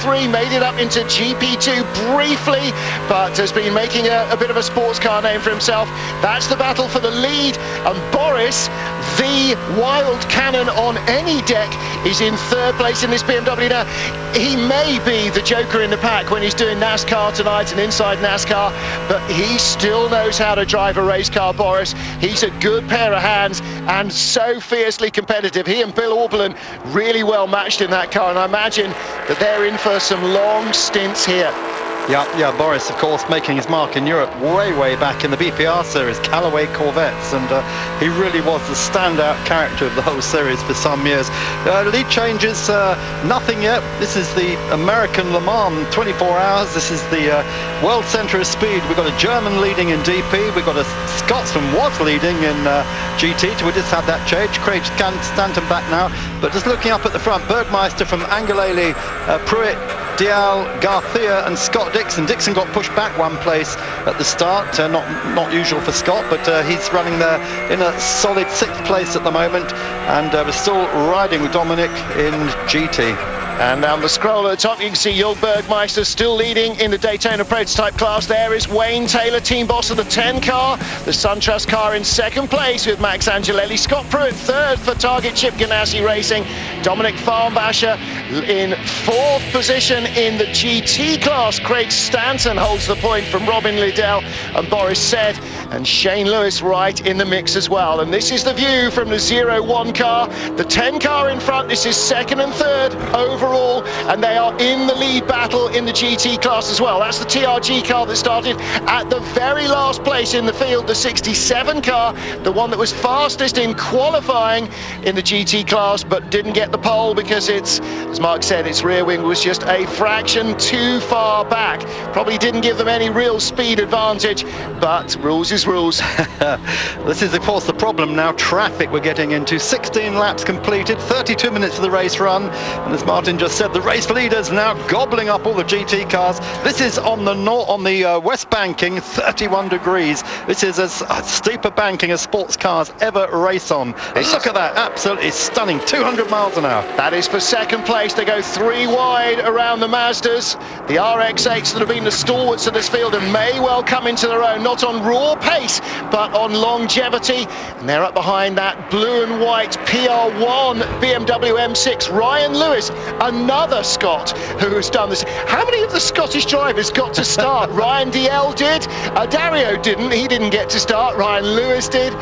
GP3, made it up into GP2 briefly, but has been making a bit of a sports car name for himself. That's the battle for the lead, and Boris, the wild cannon on any deck, is in third place in this BMW now. He may be the joker in the pack when he's doing NASCAR tonight and inside NASCAR, but he still knows how to drive a race car, Boris. He's a good pair of hands and so fiercely competitive. He and Bill Auberlen really well matched in that car, and I imagine that they're in for some long stints here. Yeah, Boris, of course, making his mark in Europe way back in the BPR series, Callaway Corvettes, and he really was the standout character of the whole series for some years. Lead changes, nothing yet. This is the American Le Mans 24 hours. This is the World Centre of Speed. We've got a German leading in DP. We've got a Scotsman was leading in GT. We just had that change. Craig Stanton back now. But just looking up at the front, Bergmeister from Angelelli, Pruitt, Dial, Garcia and Scott Dixon. Dixon got pushed back one place at the start, not usual for Scott, but he's running there in a solid 6th place at the moment, and we're still riding with Dominic in GT. And down the scroll at the top, you can see Jörg Bergmeister still leading in the Daytona prototype class. There is Wayne Taylor, team boss of the 10 car. The SunTrust car in 2nd place with Max Angelelli. Scott Pruitt 3rd for Target Chip Ganassi Racing. Dominic Farnbacher in 4th position in the GT class. Craig Stanton holds the point from Robin Liddell and Boris Said, and Shane Lewis right in the mix as well. And this is the view from the 01 car. The 10 car in front, this is 2nd and 3rd overall, and they are in the lead battle in the GT class as well. That's the TRG car that started at the very last place in the field, the 67 car, the one that was fastest in qualifying in the GT class, but didn't get the pole because it's, as Mark said, its rear wing was just a fraction too far back. Probably didn't give them any real speed advantage, but rules is rules. This is, of course, the problem now. Traffic we're getting into. 16 laps completed, 32 minutes of the race run, and as Martin just said, the race leaders now gobbling up all the GT cars. This is on the west banking, 31 degrees. This is as steep a banking as sports cars ever race on. Look at that, absolutely stunning, 200 miles an hour. That is for 2nd place. They go 3 wide around the Mazdas. The RX-8s that have been the stalwarts of this field and may well come into their own, not on raw pace, but on longevity. And they're up behind that blue and white PR1 BMW M6. Ryan Lewis, another Scot who has done this. How many of the Scottish drivers got to start? Ryan DL did. Dario didn't. He didn't get to start. Ryan Lewis did.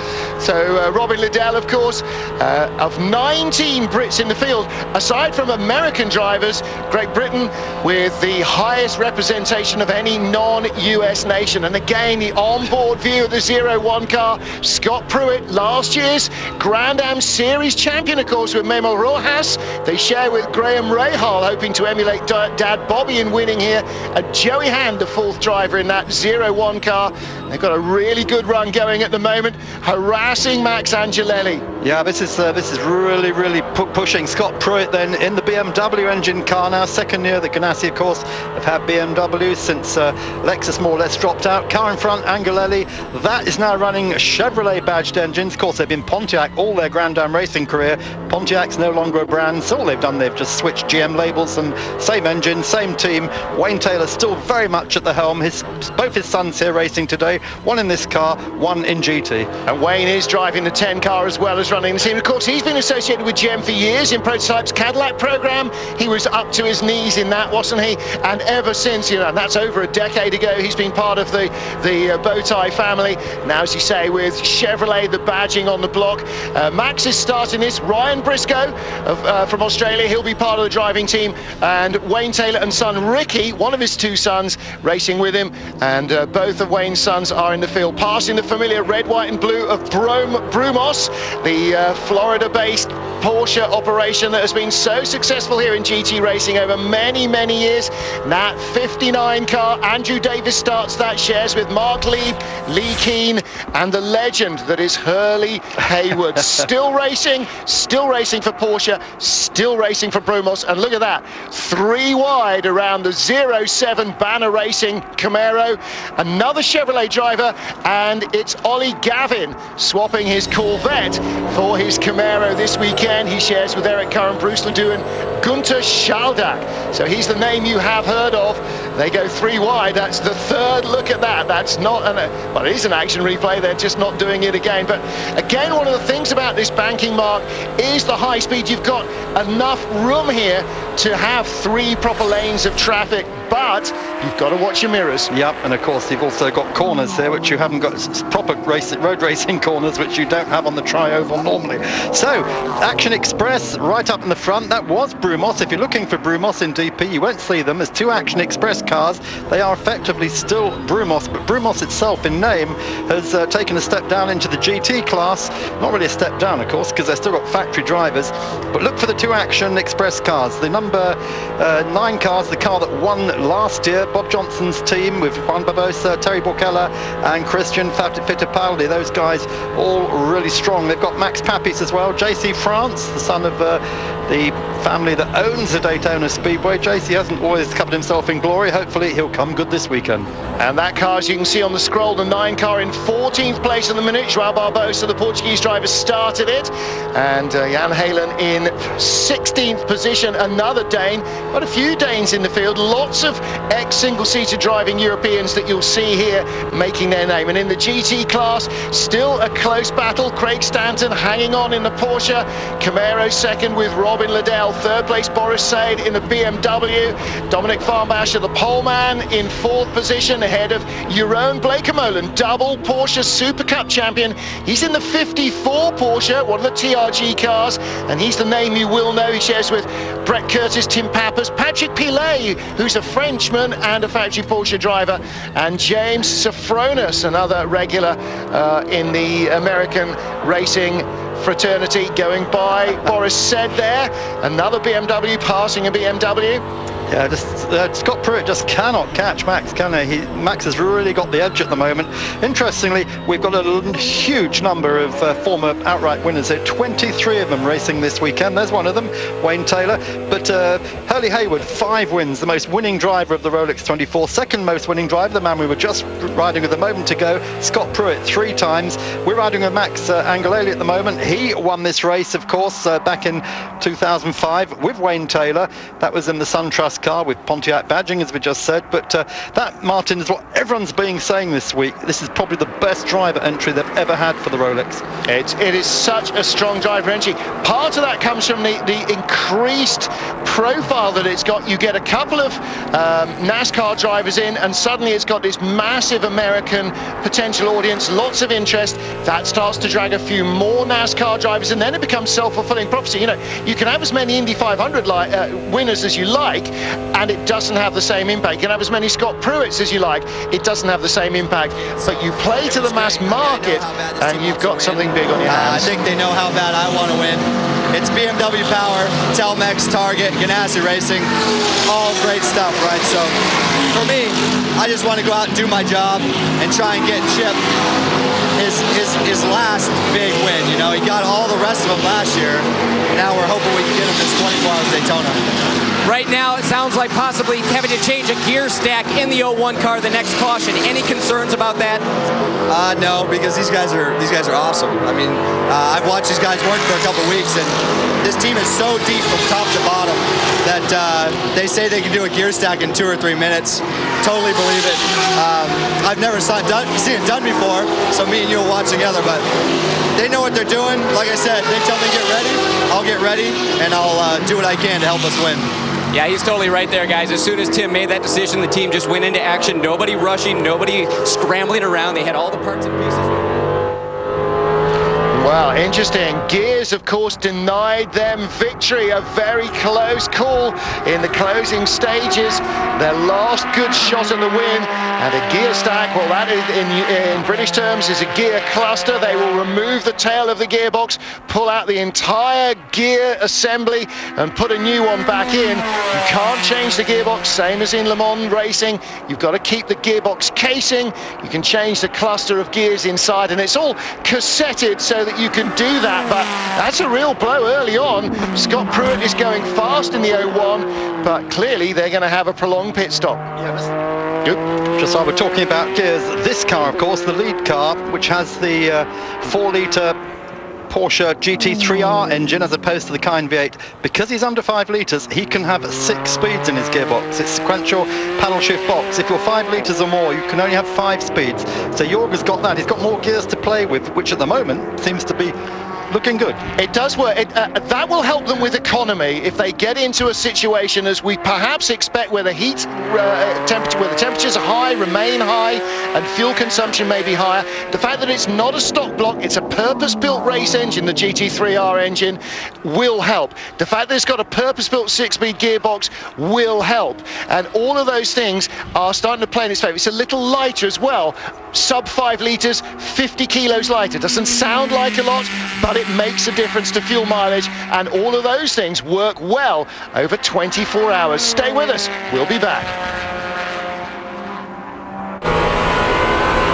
So Robin Liddell, of course, of 19 Brits in the field, aside from American drivers, Great Britain with the highest representation of any non-US nation. And again, the onboard view of the 01 car. Scott Pruitt, last year's Grand Am Series champion, of course, with Memo Rojas. They share with Graham Rahal, hoping to emulate Dad Bobby in winning here. And Joey Hand, the 4th driver in that 01 car. They've got a really good run going at the moment, harassing Max Angelelli. Yeah, this is really pushing. Scott Pruitt then in the BMW engine car now, 2nd year. The Ganassi, of course, have had BMW since Lexus more or less dropped out. Car in front, Angelelli. That is now running Chevrolet badged engines. Of course, they've been Pontiac all their Grand Am racing career. Pontiac's no longer a brand, so all they've done, they've just switched GM labels and same engine, same team. Wayne Taylor still very much at the helm. Both his sons here racing today, one in this car, one in GT. And Wayne is driving the 10 car as well as running the team. Of course, he's been associated with GM for years in Prototype's Cadillac program. He was up to his knees in that, wasn't he? And ever since, you know, and that's over a decade ago, he's been part of the Bowtie family. Now, as you say, with Chevrolet, the badging on the block. Max is starting this. Ryan Briscoe from Australia, he'll be part of the driving team. And Wayne Taylor and son Ricky, one of his 2 sons, racing with him. And both of Wayne's sons are in the field, passing the familiar red, white and blue of Brumos, the Florida-based Porsche operation that has been so successful here in GT racing over many years. That 59 car, Andrew Davis starts that, shares with Mark Lee, Lee Keane, and the legend that is Hurley Haywood. Still racing for Porsche, still racing for Brumos, and look at that, 3 wide around the 07 Banner Racing Camaro. Another Chevrolet driver, and it's Ollie Gavin swapping his Corvette for his Camaro this weekend. again. He shares with Eric Curran, Bruce Ledoux and Gunter Schaldak. So he's the name you have heard of. They go 3 wide. That's the third look at that. That's not well, it is an action replay. They're just not doing it again. But again, one of the things about this banking, Mark, is the high speed. You've got enough room here to have 3 proper lanes of traffic, but you've got to watch your mirrors. Yep, and of course you've also got corners here, which you haven't got, proper road racing corners, which you don't have on the tri-oval normally. So, Action Express right up in the front. That was Brumos. If you're looking for Brumos in DP, you won't see them. There's 2 Action Express cars. They are effectively still Brumos, but Brumos itself in name has taken a step down into the GT class. Not really a step down, of course, because they've still got factory drivers. But look for the 2 Action Express cars. The number 9 cars, the car that won last year, Bob Johnson's team with Juan Barbosa, Terry Borchella and Christian Fittipaldi. Those guys all really strong. They've got Max Papis as well, JC France, the son of the family that owns the Daytona Speedway. JC hasn't always covered himself in glory. Hopefully he'll come good this weekend. And that car, as you can see on the scroll, the 9 car in 14th place in the minute. João Barbosa, the Portuguese driver, started it. And Jan Halen in 16th position, another Dane. Got a few Danes in the field, lots of ex-single-seater driving Europeans that you'll see here making their name. And in the GT class, still a close battle. Craig Stanton hanging on in the Porsche. Camaro second with Robin Liddell. Third place, Boris Said in the BMW. Dominic Farnbacher, the poleman, in 4th position ahead of Jeroen Blekemolen, double Porsche Super Cup champion. He's in the 54 Porsche, one of the TRG cars, and he's the name you will know. He shares with Brett Curtis, Tim Pappas, Patrick Pilet, who's a Frenchman and a factory Porsche driver, and James Safronis, another regular in the American racing fraternity, going by Boris Said there. Another BMW passing a BMW. Yeah, Scott Pruitt just cannot catch Max, can he? Max has really got the edge at the moment. Interestingly, we've got a huge number of former outright winners here, 23 of them racing this weekend. There's one of them, Wayne Taylor. But Hurley Haywood, 5 wins, the most winning driver of the Rolex 24, second most winning driver, the man we were just riding with a moment ago, Scott Pruitt, 3 times. We're riding with Max Angelelli at the moment. He won this race, of course, back in 2005 with Wayne Taylor. That was in the SunTrust car with Pontiac badging, as we just said. But that, Martin, is what everyone's been saying this week. This is probably the best driver entry they've ever had for the Rolex. It is such a strong driver entry. Part of that comes from the increased profile that it's got. You get a couple of NASCAR drivers in, and suddenly it's got this massive American potential audience, lots of interest. That starts to drag a few more NASCAR drivers, and then it becomes self-fulfilling prophecy. You know, you can have as many Indy 500 winners as you like, and it doesn't have the same impact. You can have as many Scott Pruitts as you like, it doesn't have the same impact. But you play to the mass market, and you've got something big on your hands. I think they know how bad I want to win. It's BMW power, Telmex, Target, Ganassi Racing, all great stuff, right? So for me, I just want to go out and do my job and try and get Chip his last big win. You know, he got all the rest of them last year. Now we're hoping we can get him this 24 hours Daytona. Right now, it sounds like possibly having to change a gear stack in the 01 car the next caution. Any concerns about that? No, because these guys are awesome. I mean, I've watched these guys work for a couple weeks, and this team is so deep from top to bottom that they say they can do a gear stack in 2 or 3 minutes. Totally believe it. I've never seen it done before, so me and you will watch together, but they know what they're doing. Like I said, they tell me to get ready, I'll get ready, and I'll do what I can to help us win. Yeah, he's totally right there, guys. As soon as Tim made that decision, the team just went into action. Nobody rushing, nobody scrambling around. They had all the parts and pieces. Well, interesting. Gears, of course, denied them victory. A very close call in the closing stages. Their last good shot at the win. And a gear stack, well, that is in British terms is a gear cluster. They will remove the tail of the gearbox, pull out the entire gear assembly and put a new one back in. You can't change the gearbox, same as in Le Mans racing. You've got to keep the gearbox casing. You can change the cluster of gears inside, and it's all cassetted so that you can do that. But that's a real blow early on. Scott Pruitt is going fast in the 01, but clearly they're going to have a prolonged pit stop. Yeah, good. Just while we're talking about gears, this car, of course, the lead car, which has the 4-litre Porsche GT3R engine as opposed to the Cayenne V8. Because he's under 5 litres, he can have 6 speeds in his gearbox. It's sequential paddle shift box. If you're 5 litres or more, you can only have 5 speeds. So Jorg's got that. He's got more gears to play with, which at the moment seems to be looking good. It does work. That will help them with economy if they get into a situation as we perhaps expect, where the heat temperature, where the temperatures are high, remain high, and fuel consumption may be higher. The fact that it's not a stock block, it's a purpose-built race engine, the GT3R engine, will help. The fact that it's got a purpose-built 6-speed gearbox will help, and all of those things are starting to play in its favour. It's a little lighter as well, sub 5 litres, 50 kilos lighter. Doesn't sound like a lot, but it makes a difference to fuel mileage, and all of those things work well over 24 hours. Stay with us, we'll be back.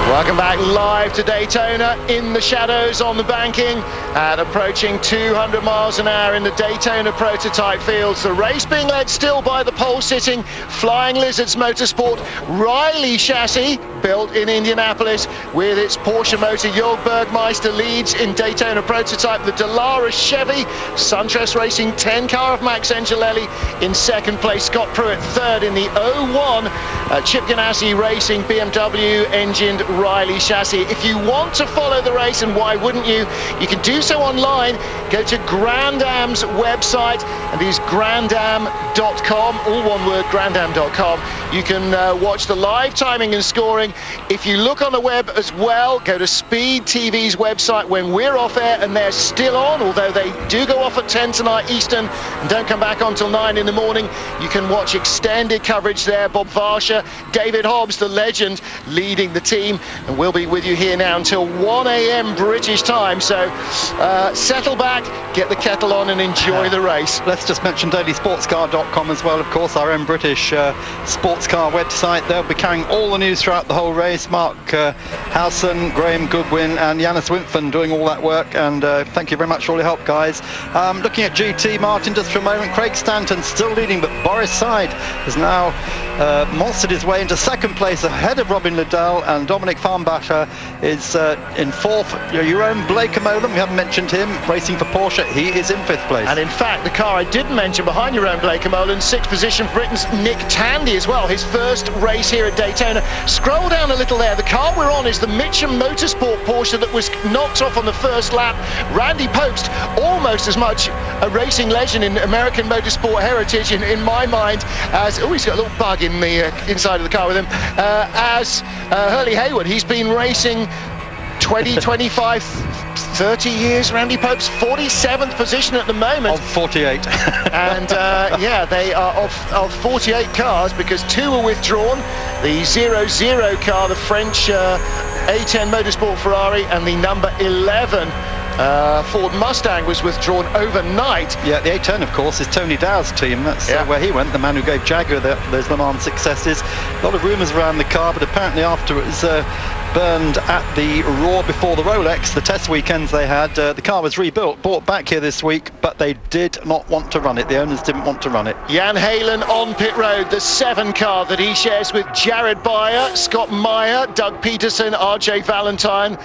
Welcome back live to Daytona, in the shadows on the banking, and approaching 200 miles an hour in the Daytona prototype fields. The race being led still by the pole-sitting Flying Lizards Motorsport Riley chassis, built in Indianapolis with its Porsche motor. Jörg Bergmeister leads in Daytona prototype. The Dallara Chevy, Suntress Racing 10 car of Max Angelelli in second place. Scott Pruitt third in the 01 Chip Ganassi Racing BMW engined Riley chassis. If you want to follow the race, and why wouldn't you, you can do so online. Go to Grand Am's website, and it's grandam.com, all one word, grandam.com. You can watch the live timing and scoring. If you look on the web as well, go to Speed TV's website when we're off air, and they're still on, although they do go off at 10 tonight Eastern and don't come back on till 9 in the morning. You can watch extended coverage there. Bob Varsha, David Hobbs, the legend, leading the team, and we'll be with you here now until 1 a.m. British time. So settle back, get the kettle on, and enjoy the race. Let's just mention dailysportscar.com as well, of course, our own British sports car website. They'll be carrying all the news throughout the whole race. Mark Howson, Graham Goodwin and Yanis Wimpfen doing all that work, and thank you very much for all your help, guys. Looking at GT, Martin, just for a moment, Craig Stanton still leading, but Boris Said has now monstered his way into second place ahead of Robin Liddell, and Dominic Farnbacher is in fourth. Jeroen Bleekemolen, we haven't mentioned him, racing for Porsche, he is in fifth place. And in fact, the car I didn't mention behind Jeroen Bleekemolen, sixth position for Britain's Nick Tandy as well, his first race here at Daytona. Scroll down a little there, the car we're on is the Mitcham Motorsport Porsche that was knocked off on the first lap. Randy Pobst, almost as much a racing legend in American motorsport heritage in my mind as, oh, he's got a little bug in the inside of the car with him, as Hurley Hayward. He's been racing 20, 25, 30 years, Randy Pobst, 47th position at the moment. Of 48. And yeah, they are of 48 cars, because 2 were withdrawn. The 00 car, the French A10 Motorsport Ferrari, and the number 11 Ford Mustang was withdrawn overnight. Yeah, the A10, of course, is Tony Dow's team. That's where he went, the man who gave Jaguar those Le Mans successes. A lot of rumours around the car, but apparently after it was burned at the Raw before the Rolex, the test weekends they had, the car was rebuilt, brought back here this week, but they did not want to run it. The owners didn't want to run it. Jan Halen on pit road, the 7 car that he shares with Jared Beyer, Scott Meyer, Doug Peterson, RJ Valentine.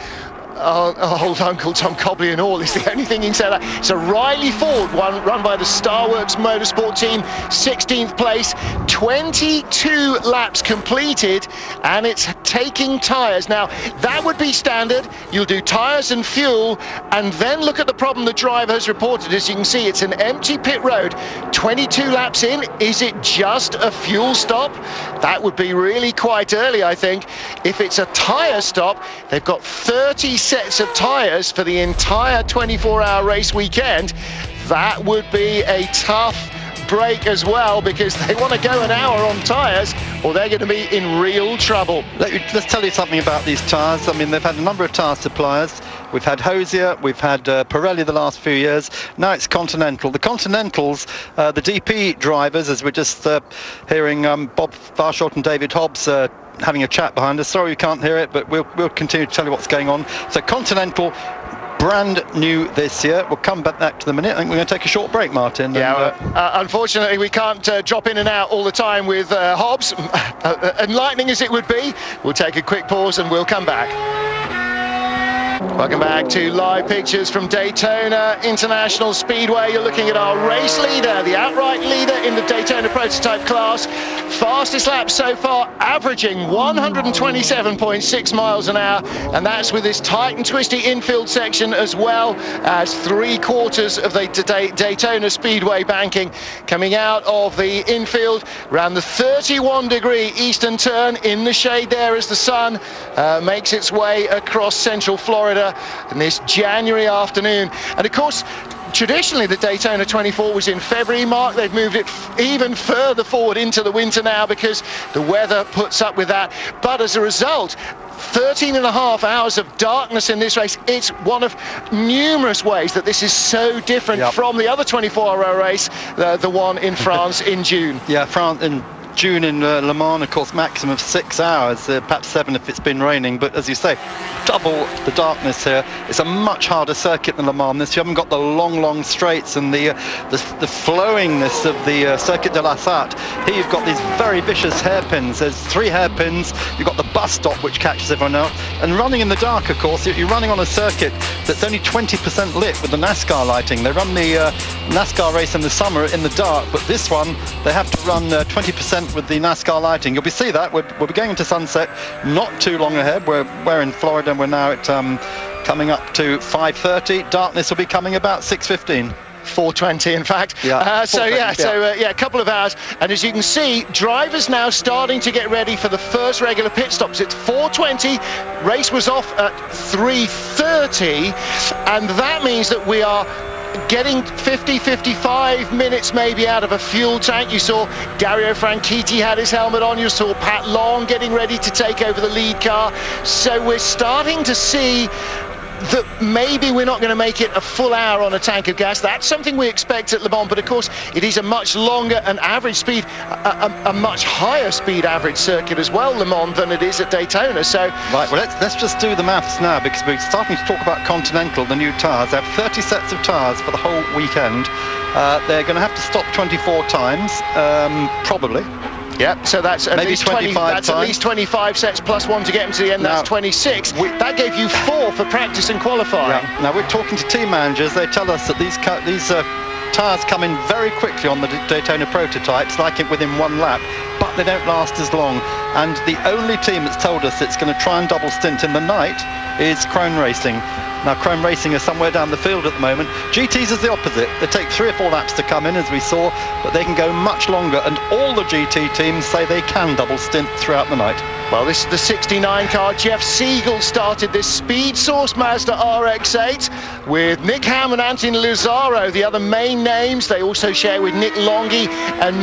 Old Uncle Tom Cobley and all is the only thing you can say that. It's a Riley Ford, run by the Starworks Motorsport team, 16th place, 22 laps completed, and it's taking tyres. Now, that would be standard. You'll do tyres and fuel, and then look at the problem the driver has reported. As you can see, it's an empty pit road, 22 laps in. Is it just a fuel stop? That would be really quite early, I think. If it's a tyre stop, they've got 30 sets of tyres for the entire 24-hour race weekend. That would be a tough break as well, because they want to go an hour on tyres, or they're going to be in real trouble. Let's tell you something about these tyres. I mean, they've had a number of tyre suppliers. We've had Hosier, we've had Pirelli the last few years. Now it's Continental. The Continentals, the DP drivers, as we're just hearing Bob Farshot and David Hobbs having a chat behind us. Sorry you can't hear it, but we'll continue to tell you what's going on. So Continental, brand new this year. We'll come back to the minute. I think we're going to take a short break, Martin. Yeah, unfortunately we can't drop in and out all the time with Hobbs. Enlightening as it would be, we'll take a quick pause and we'll come back. Welcome back to live pictures from Daytona International Speedway. You're looking at our race leader, the outright leader in the Daytona prototype class. Fastest lap so far, averaging 127.6 miles an hour, and that's with this tight and twisty infield section as well as 3/4 of the Daytona Speedway banking. Coming out of the infield around the 31-degree eastern turn, in the shade there as the sun makes its way across central Florida in this January afternoon. And of course, traditionally the Daytona 24 was in February, Mark. They've moved it even further forward into the winter now because the weather puts up with that. But as a result, 13.5 hours of darkness in this race. It's one of numerous ways that this is so different from the other 24-hour race, the one in France in June. Yeah, France in June in Le Mans, of course, maximum of 6 hours, perhaps 7 if it's been raining. But as you say, double the darkness here. It's a much harder circuit than Le Mans. This, you haven't got the long straights and the flowingness of the Circuit de la Sarthe. Here you've got these very vicious hairpins. There's 3 hairpins. You've got the bus stop, which catches everyone out. And running in the dark, of course, you're running on a circuit that's only 20% lit with the NASCAR lighting. They run the NASCAR race in the summer in the dark, but this one, they have to run 20% with the NASCAR lighting. You'll see that we'll be going into sunset not too long ahead. We're in Florida, and we're now at coming up to 5:30. Darkness will be coming about 6:15. 4:20 in fact. A couple of hours. And as you can see, drivers now starting to get ready for the first regular pit stops. It's 4:20. Race was off at 3:30, and that means that we are getting 55 minutes maybe out of a fuel tank. You saw Dario Franchitti had his helmet on. You saw Pat Long getting ready to take over the lead car. So we're starting to see that maybe we're not going to make it a full hour on a tank of gas. That's something we expect at Le Mans, but of course it is a much longer and average speed, a much higher speed average circuit as well, Le Mans, than it is at Daytona. So right, well let's just do the maths now, because we're starting to talk about Continental, the new tyres. They have 30 sets of tyres for the whole weekend. They're going to have to stop 24 times, probably. Yeah, so that's at maybe least 25 that's times. At least 25 sets plus 1 to get them to the end. Now, that's 26. That gave you 4 for practice and qualifying. Yeah. Now we're talking to team managers. They tell us that these tyres come in very quickly on the Daytona prototypes, like it within 1 lap, but they don't last as long. And the only team that's told us it's going to try and double stint in the night is Krone Racing. Now, Krone Racing is somewhere down the field at the moment. GTs is the opposite. They take 3 or 4 laps to come in, as we saw, but they can go much longer, and all the GT teams say they can double stint throughout the night. Well, this is the 69 car. Jeff Siegel started this Speed Source Mazda RX-8 with Nick Ham and Anthony Luzaro, the other main names. They also share with Nick Longhi and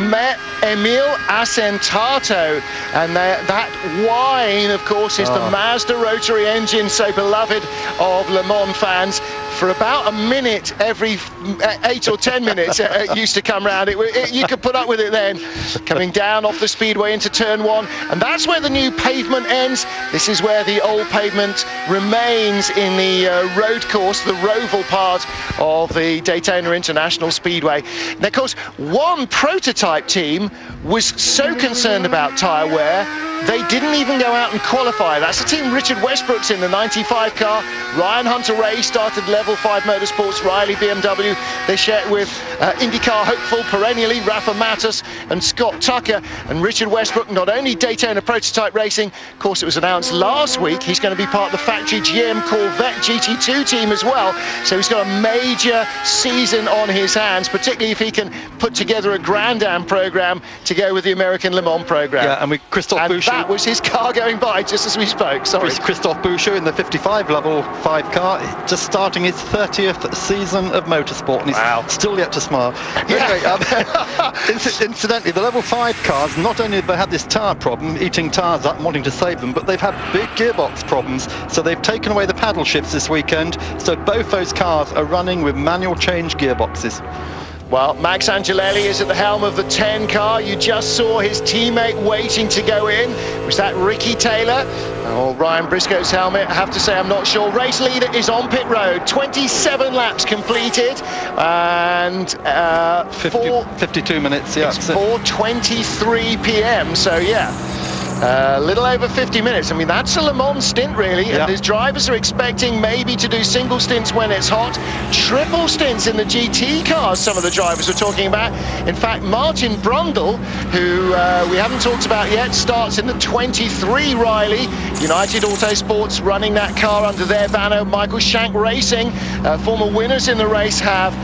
Emil Assentato. And that wine, of course, is the Mazda rotary engine, so beloved of Le Mans fans. For about a minute every 8 or 10 minutes, it used to come round. You could put up with it then. Coming down off the speedway into turn 1, and that's where the new pavement ends. This is where the old pavement remains in the road course, the Roval part of the Daytona International Speedway. And of course, one prototype team was so concerned about tyre wear, they didn't even go out and qualify. That's the team Richard Westbrook's in the 95 car. Ryan Hunter-Ray started Level 5 Motorsports, Riley BMW. They share it with IndyCar hopeful perennially Rafa Matus and Scott Tucker. And Richard Westbrook, not only Daytona prototype racing, of course it was announced last week, he's going to be part of the factory GM Corvette GT2 team as well. So he's got a major season on his hands, particularly if he can put together a Grand Am program to go with the American Le Mans program. Yeah, and with Christophe Boucher. That was his car going by just as we spoke. Sorry. Christophe Boucher in the 55 Level 5 car, just starting his 30th season of motorsport, and he's still yet to smile. Yeah. Anyway, incidentally, the Level 5 cars, not only have they had this tyre problem, eating tyres up and wanting to save them, but they've had big gearbox problems. So they've taken away the paddle shifts this weekend. So both those cars are running with manual change gearboxes. Well, Max Angelelli is at the helm of the 10 car. You just saw his teammate waiting to go in. Was that Ricky Taylor or Ryan Briscoe's helmet? I have to say I'm not sure. Race leader is on pit road. 27 laps completed and 52 minutes. Yeah, it's 4:23 p.m. So yeah, A little over 50 minutes. I mean, that's a Le Mans stint, really. And his drivers are expecting maybe to do single stints when it's hot, triple stints in the GT cars, some of the drivers were talking about. In fact, Martin Brundle, who we haven't talked about yet, starts in the 23 Riley. United Autosports running that car under their banner. Michael Shank Racing, former winners in the race, have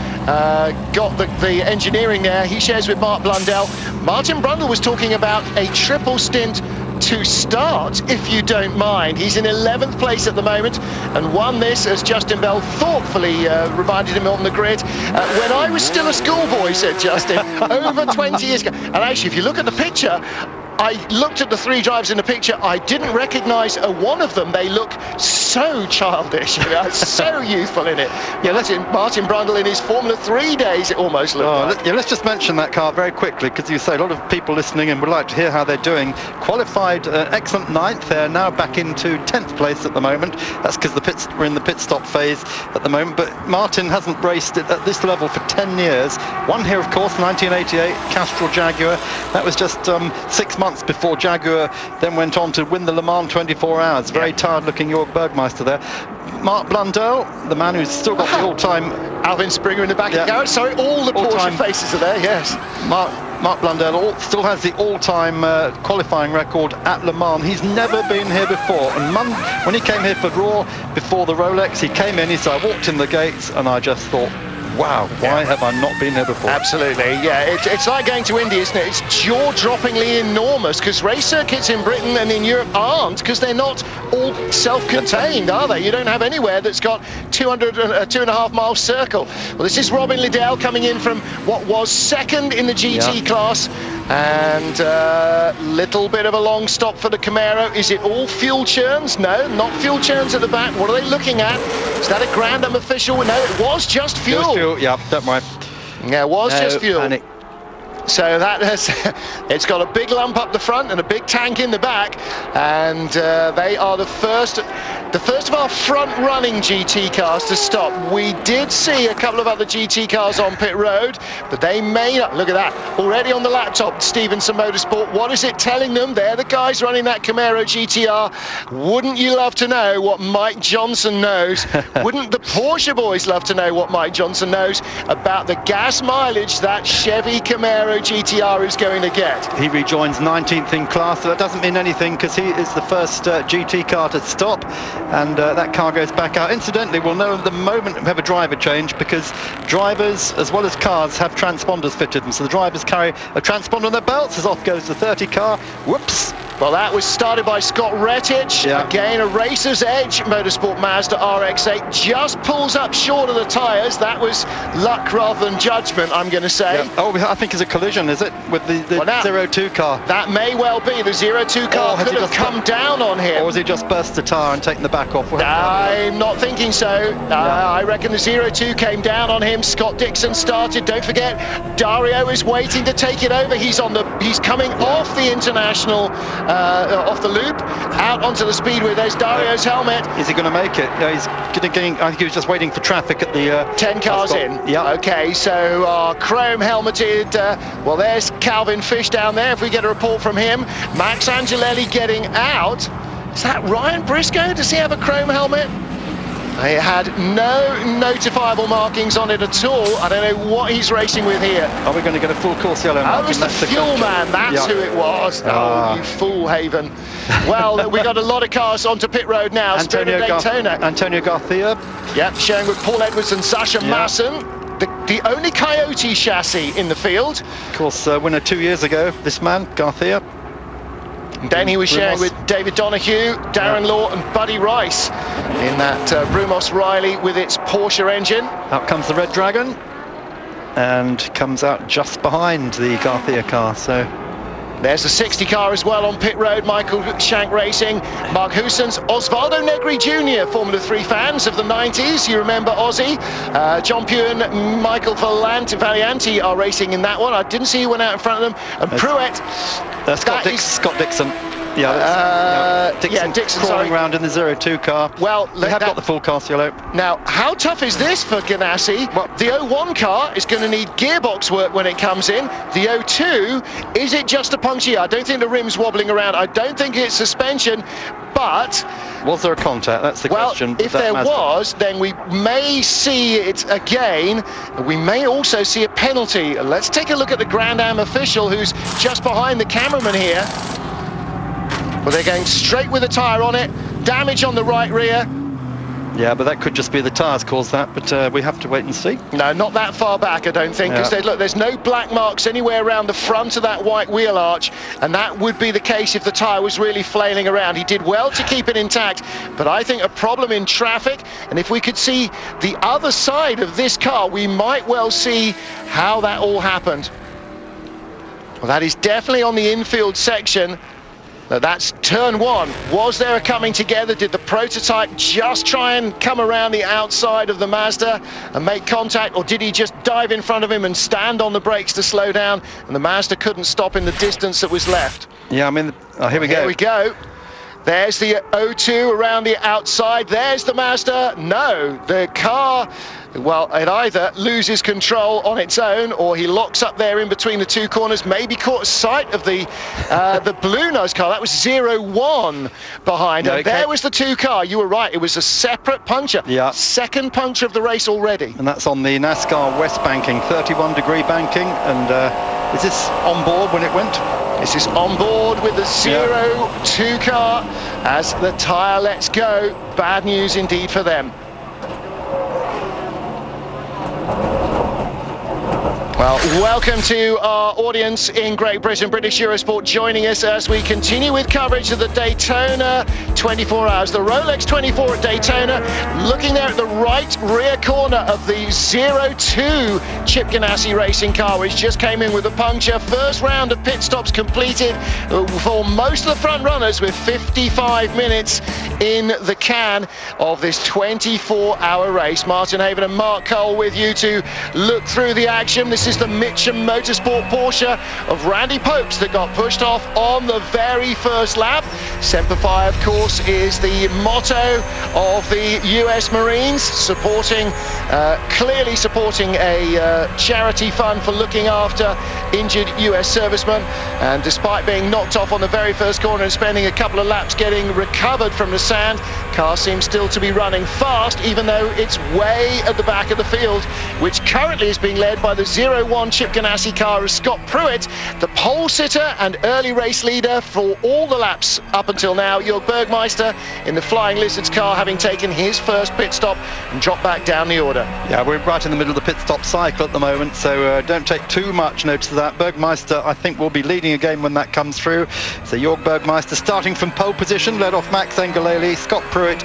got the engineering there. He shares with Mark Blundell. Martin Brundle was talking about a triple stint to start, if you don't mind. He's in 11th place at the moment and won this, as Justin Bell thoughtfully reminded him on the grid. When I was still a schoolboy, said Justin, over 20 years ago. And actually, if you look at the picture, I looked at the three drivers in the picture. I didn't recognise one of them. They look so childish, so youthful in it. Yeah, Martin Brundle in his Formula 3 days, it almost looked like. Yeah, let's just mention that car very quickly, because you say a lot of people listening and would like to hear how they're doing. Qualified excellent 9th. They're now back into 10th place at the moment. That's because we're in the pit stop phase at the moment. But Martin hasn't raced at this level for 10 years. One here, of course, 1988, Castrol Jaguar. That was just 6 months before Jaguar then went on to win the Le Mans 24 Hours. Very tired-looking Jörg Bergmeister there. Mark Blundell, the man who's still got the all-time... Alvin Springer in the back of the garage. Sorry, all the Porsche faces are there, yes. Mark Blundell still has the all-time qualifying record at Le Mans. He's never been here before. And when he came here for Raw before the Rolex, he came in, he said, I walked in the gates, and I just thought, wow, why have I not been here before? Absolutely, yeah. It's like going to India, isn't it? It's jaw-droppingly enormous, because race circuits in Britain and in Europe aren't, because they're not all self-contained, are they? You don't have anywhere that's got 2.5 mile circle. Well, this is Robin Liddell coming in from what was second in the GT class, and little bit of a long stop for the Camaro. Is it all fuel churns? No, not fuel churns at the back. What are they looking at? Is that a Grand Am official? No, it was just fuel. It was fuel, yeah, don't worry. Yeah, it was just fuel. Panic. So that has, it's got a big lump up the front and a big tank in the back, and they are the first of our front-running GT cars to stop. We did see a couple of other GT cars on pit road, but they may not. Look at that, already on the laptop, Stevenson Motorsport. What is it telling them? They're the guys running that Camaro GTR. Wouldn't you love to know what Mike Johnson knows? Wouldn't the Porsche boys love to know what Mike Johnson knows about the gas mileage that Chevy Camaro GTR is going to get? He rejoins 19th in class, so that doesn't mean anything, because he is the first GT car to stop, and that car goes back out. Incidentally, we'll know the moment we have a driver change, because drivers as well as cars have transponders fitted, and so the drivers carry a transponder on their belts as off goes the 30 car. Whoops. Well, that was started by Scott Rettich. Again, a racer's edge. Motorsport Mazda RX-8 just pulls up short of the tyres. That was luck rather than judgment, I'm going to say. Oh, I think it's a collision, is it, with the 02 car? That may well be. The 02 car could have come down on him. Or has he just burst the tyre and taken the back off? I'm not thinking so. I reckon the 02 came down on him. Scott Dixon started. Don't forget, Dario is waiting to take it over. He's coming off the international, off the loop, out onto the speedway. There's Dario's helmet. Is he going to make it? Yeah, he's getting. I think he was just waiting for traffic at the 10 cars in. Yeah. Okay, so our chrome helmeted. Well, there's Calvin Fish down there. If we get a report from him, Max Angelelli getting out. Is that Ryan Briscoe? Does he have a chrome helmet? It had no notifiable markings on it at all. I don't know what he's racing with here. Are we going to get a full course yellow? Oh, it was the fuel man. That's who it was. Oh, you fool, Haven. Well, we got a lot of cars onto pit road now. Antonio Garcia. Yep, showing with Paul Edwards and Sasha Masson. The only Coyote chassis in the field. Of course, winner 2 years ago, this man, Garcia. And then he was sharing with David Donoghue, Darren Law and Buddy Rice in that Brumos Riley with its Porsche engine. Out comes the Red Dragon and comes out just behind the Garcia car. So there's the 60 car as well on pit road. Michael Shank Racing, Mark Housens, Osvaldo Negri Jr., Formula 3 fans of the 90s. You remember Ozzy. John Pugh and Michael Valianti are racing in that one. I didn't see who went out in front of them. And Pruett. Scott Dixon. Dixon crawling around in the 02 car. Well, they have got the full cast yellow. Now, how tough is this for Ganassi? Well, the 01 car is going to need gearbox work when it comes in. The 02, is it just a puncture. I don't think the rim's wobbling around. I don't think it's suspension, but... Was there a contact? That's the question. If there was, then we may see it again. We may also see a penalty. Let's take a look at the Grand Am official who's just behind the cameraman here. Well, they're going straight with the tyre on it. Damage on the right rear. Yeah, but that could just be the tyres caused that, but we have to wait and see. No, not that far back, I don't think, because look, there's no black marks anywhere around the front of that white wheel arch, and that would be the case if the tyre was really flailing around. He did well to keep it intact, but I think a problem in traffic, and if we could see the other side of this car, we might well see how that all happened. Well, that is definitely on the infield section. Now that's turn one. Was there a coming together? Did the prototype just try and come around the outside of the Mazda and make contact, or did he just dive in front of him and stand on the brakes to slow down, and the Mazda couldn't stop in the distance that was left? Yeah, I mean, here we go. Here we go. There's the O2 around the outside. There's the Mazda. No, the car, well, it either loses control on its own, or he locks up there in between the two corners, maybe caught sight of the blue nose car. That was 0-1 behind. And there was the two car. You were right, it was a separate puncture. Yeah. Second puncture of the race already. And that's on the NASCAR West banking, 31-degree banking. And is this on board when it went? This is on board with the 0-2 car as the tyre lets go. Bad news indeed for them. Well, welcome to our audience in Great Britain, British Eurosport, joining us as we continue with coverage of the Daytona 24 Hours. The Rolex 24 at Daytona, looking there at the right rear corner of the 0-2 Chip Ganassi racing car, which just came in with a puncture. First round of pit stops completed for most of the front runners, with 55 minutes in the can of this 24-hour race. Martin Haven and Mark Cole with you to look through the action. This is the Mitcham Motorsport Porsche of Randy Popes that got pushed off on the very first lap. Semper Fi, of course, is the motto of the US Marines, supporting, clearly supporting a charity fund for looking after injured US servicemen. And despite being knocked off on the very first corner and spending a couple of laps getting recovered from the sand, car seems still to be running fast, even though it's way at the back of the field, which currently is being led by the 0-1 Chip Ganassi car of Scott Pruitt, the pole sitter and early race leader for all the laps up until now. Jörg Bergmeister in the Flying Lizards car, having taken his first pit stop and dropped back down the order. Yeah, we're right in the middle of the pit stop cycle at the moment, so don't take too much notice of that. Bergmeister, I think, will be leading again when that comes through. So Jörg Bergmeister starting from pole position, led off Max Engeleli, Scott Pruitt,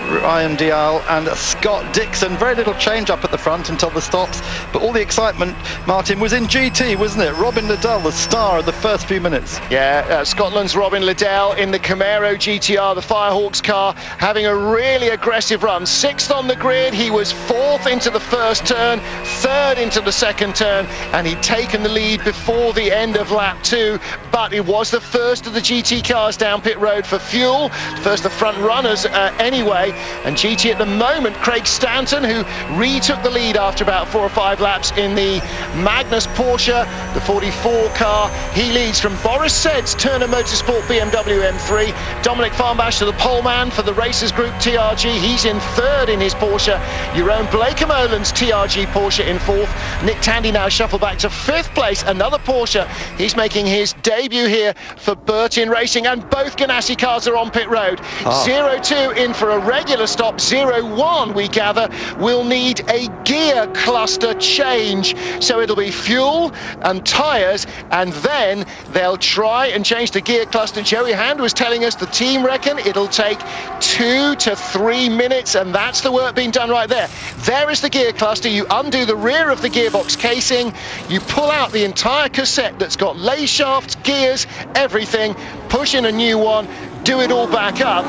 Ryan Dial and Scott Dixon. Very little change up at the front until the stops, but all the excitement, Martin, was in GT, wasn't it? Robin Liddell, the star of the first few minutes. Yeah, Scotland's Robin Liddell in the Camaro GTR, the Firehawks car, having a really aggressive run. Sixth on the grid, he was fourth into the first turn, third into the second turn, and he'd taken the lead before the end of lap 2, but it was the first of the GT cars down pit road for fuel, first the front runners anyway. And GT at the moment, Craig Stanton, who retook the lead after about 4 or 5 laps in the Magnus Porsche, the 44 car. He leads from Boris Sed's Turner Motorsport BMW M3. Dominic Farnbash, the pole man for the Racers Group TRG. He's in third in his Porsche. Jeroen Blekemolen's TRG Porsche in fourth. Nick Tandy now shuffled back to 5th place, another Porsche. He's making his debut here for Burton Racing, and both Ganassi cars are on pit road. 0-2 in for a regular stop. 0-1, we gather, will need a gear cluster change, so it'll be fuel and tyres, and then they'll try and change the gear cluster. Joey Hand was telling us the team reckon it'll take 2 to 3 minutes, and that's the work being done right there. There is the gear cluster. You undo the rear of the gearbox casing, you pull out the entire cassette that's got lay shafts, gears, everything, push in a new one, do it all back up.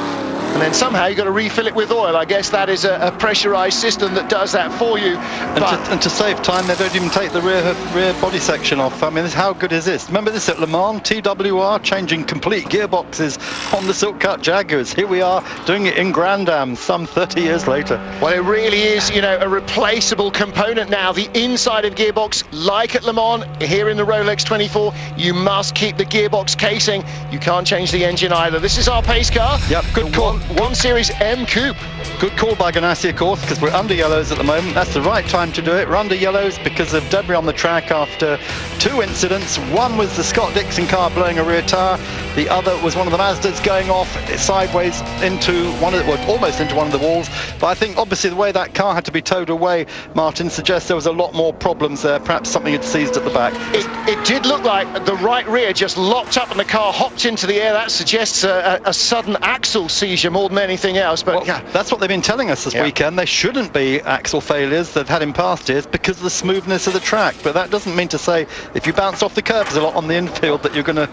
and then somehow you've got to refill it with oil. I guess that is a pressurized system that does that for you. And to save time, they don't even take the rear body section off. I mean, how good is this? Remember this at Le Mans, TWR, changing complete gearboxes on the Silk Cut Jaguars. Here we are doing it in Grand Am some 30 years later. Well, it really is, you know, a replaceable component now. The inside of gearbox, like at Le Mans, here in the Rolex 24, you must keep the gearbox casing. You can't change the engine either. This is our pace car. Yep, good call. 1 Series M Coupe. Good call by Ganassi, of course, because we're under yellows at the moment. That's the right time to do it. We're under yellows because of debris on the track after 2 incidents. One was the Scott Dixon car blowing a rear tyre. The other was one of the Mazdas going off sideways into one of the, well, almost into one of the walls. But I think obviously the way that car had to be towed away, Martin, suggests there was a lot more problems there. Perhaps something had seized at the back. It did look like the right rear just locked up and the car hopped into the air. That suggests a sudden axle seizure more than anything else. But well, yeah, that's what they've been telling us this weekend. They shouldn't be axle failures they've had in past years because of the smoothness of the track. But that doesn't mean to say if you bounce off the curbs a lot on the infield that you're going to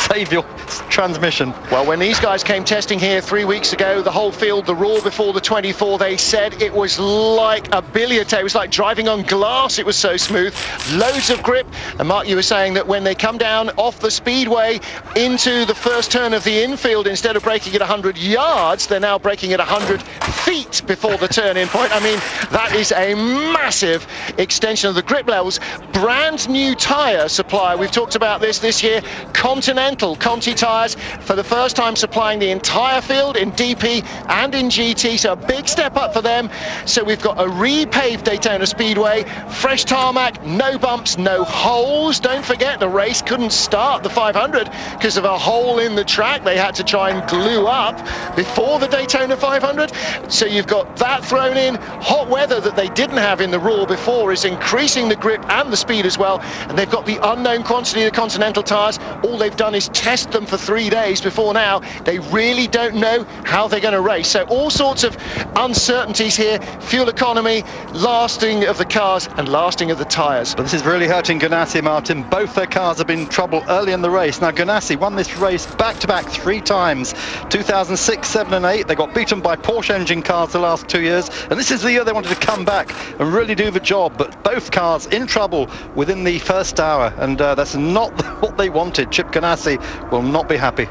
save your transmission. Well, when these guys came testing here 3 weeks ago, the whole field, the Raw before the 24, they said it was like a billiard table. It was like driving on glass. It was so smooth. Loads of grip. And Mark, you were saying that when they come down off the speedway into the first turn of the infield, instead of braking at 100 yards, they're now braking at 100 feet before the turn-in point. I mean, that is a massive extension of the grip levels. Brand new tyre supply. We've talked about this year. Continental Conti tyres for the first time supplying the entire field in DP and in GT. So a big step up for them. So we've got a repaved Daytona Speedway, fresh tarmac, no bumps, no holes. Don't forget the race couldn't start the 500 because of a hole in the track they had to try and glue up before the Daytona 500. So you've got that thrown in. Hot weather that they didn't have in the Raw before is increasing the grip and the speed as well. And they've got the unknown quantity of the Continental tyres. All they've done is test them for 3 days before now. They really don't know how they're going to race. So all sorts of uncertainties here. Fuel economy, lasting of the cars and lasting of the tyres. But this is really hurting Ganassi, Martin. Both their cars have been in trouble early in the race. Now Ganassi won this race back-to-back 3 times. 2006, 7 and 8. They got beaten by Porsche engine cars the last 2 years. And this is the year they wanted to come back and really do the job. But both cars in trouble within the first hour. And that's not what they wanted. Chip Ganassi will not be happy.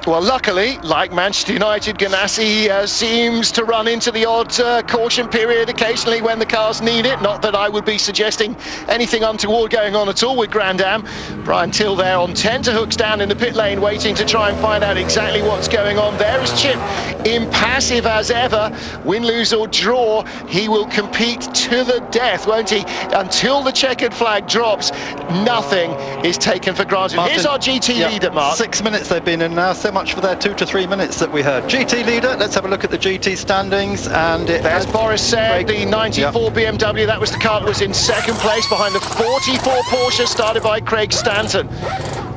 Well, luckily, like Manchester United, Ganassi seems to run into the odd caution period occasionally when the cars need it. Not that I would be suggesting anything untoward going on at all with Grand Am. Brian Till there on tenterhooks down in the pit lane waiting to try and find out exactly what's going on. There is Chip, impassive as ever. Win, lose or draw, he will compete to the death, won't he? Until the checkered flag drops, nothing is taken for granted. Martin, here's our GT leader, Mark. 6 minutes they've been in now. So much for their 2 to 3 minutes that we heard. GT leader, let's have a look at the GT standings. And there's Boris said, the 94 BMW, that was the car that was in second place behind the 44 Porsche started by Craig Stanton.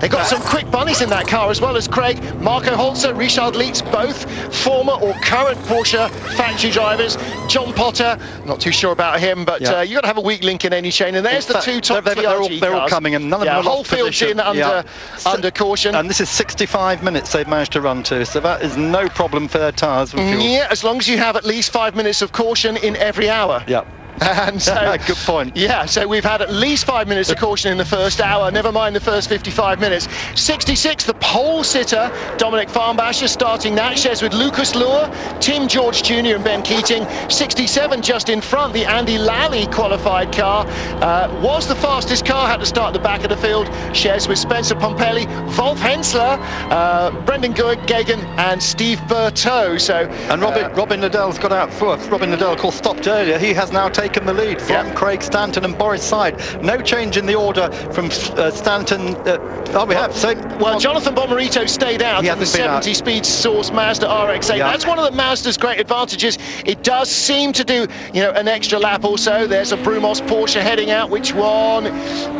They got some quick bunnies in that car as well as Craig. Marco Holzer, Richard Lietz, both former or current Porsche factory drivers. John Potter, not too sure about him, but you've got to have a weak link in any chain. And there's the 2 top TRG they're all coming, and none of them have whole field's in under caution. And this is 65 minutes they've managed to run to, so that is no problem for their tyres. Yeah, as long as you have at least 5 minutes of caution in every hour. Yeah. And so, good point. Yeah, so we've had at least 5 minutes of caution in the first hour, never mind the first 55 minutes. 66, the pole sitter, Dominic Farnbasher starting that, shares with Lucas Luhr, Tim George Jr. and Ben Keating. 67 just in front, the Andy Lally qualified car, was the fastest car, had to start at the back of the field, shares with Spencer Pompelli, Wolf Hensler, Brendan Gagan and Steve Berteau. So, and Robin Liddell's got out fourth. Robin Liddell, of course, stopped earlier. He has now taken the lead from Craig Stanton and Boris Side. No change in the order from Stanton. Well, Jonathan Bomarito stayed out of the 70 speed source Mazda RX-8. That's one of the Mazda's great advantages. It does seem to do, an extra lap also. There's a Brumos Porsche heading out. Which one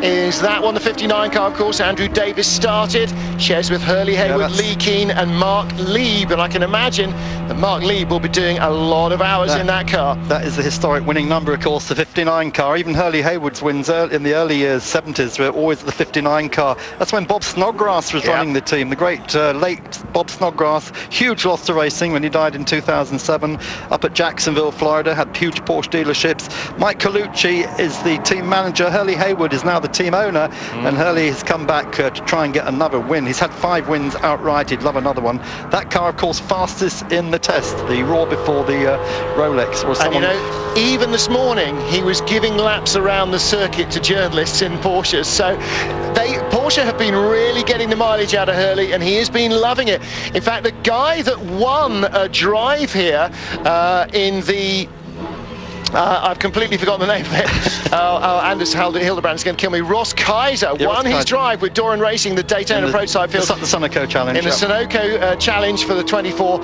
is that one? The 59 car, of course. Andrew Davis started. Shares with Hurley Haywood, Lee Keane and Mark Lieb. And I can imagine that Mark Lieb will be doing a lot of hours in that car. That is the historic winning number of course, the 59 car. Even Hurley Haywood's wins in the early years, 70s, were always the 59 car. That's when Bob Snodgrass was running the team. The great late Bob Snodgrass, huge loss to racing when he died in 2007 up at Jacksonville, Florida, had huge Porsche dealerships. Mike Colucci is the team manager. Hurley Haywood is now the team owner, and Hurley has come back to try and get another win. He's had 5 wins outright. He'd love another one. That car, of course, fastest in the test, the Raw before the Rolex. Or and you know, even this morning he was giving laps around the circuit to journalists in Porsches. So Porsche have been really getting the mileage out of Hurley, and he has been loving it. In fact, the guy that won a drive here in the I've completely forgotten the name of it. Anders Hildebrand's going to kill me. Ross Kaiser won his drive with Doran Racing, the Daytona Prototype Field. The Sunoco Challenge. In the Sunoco Challenge for the 24.